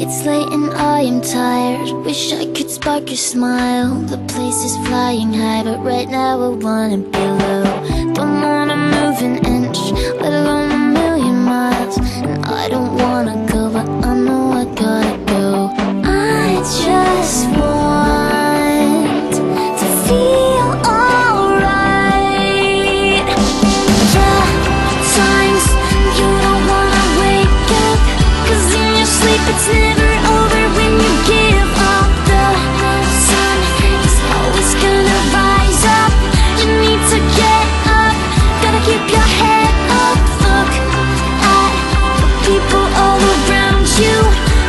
It's late and I am tired. Wish I could spark your smile. The place is flying high, but right now I wanna be low. Don't wanna move an inch, let alone a million miles. And I don't wanna go, but I know I gotta go. I just want to feel alright. Yeah, times you don't wanna wake up, 'cause in your sleep it's never over when you give up. The sun is always gonna rise up. You need to get up, gotta keep your head up. Look at the people all around you.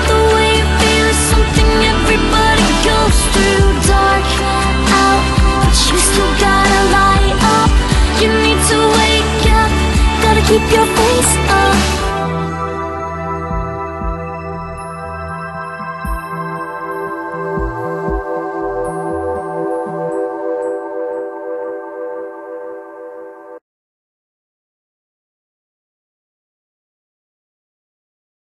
The way you feel is something everybody goes through. Dark out, but you still gotta light up. You need to wake up, gotta keep your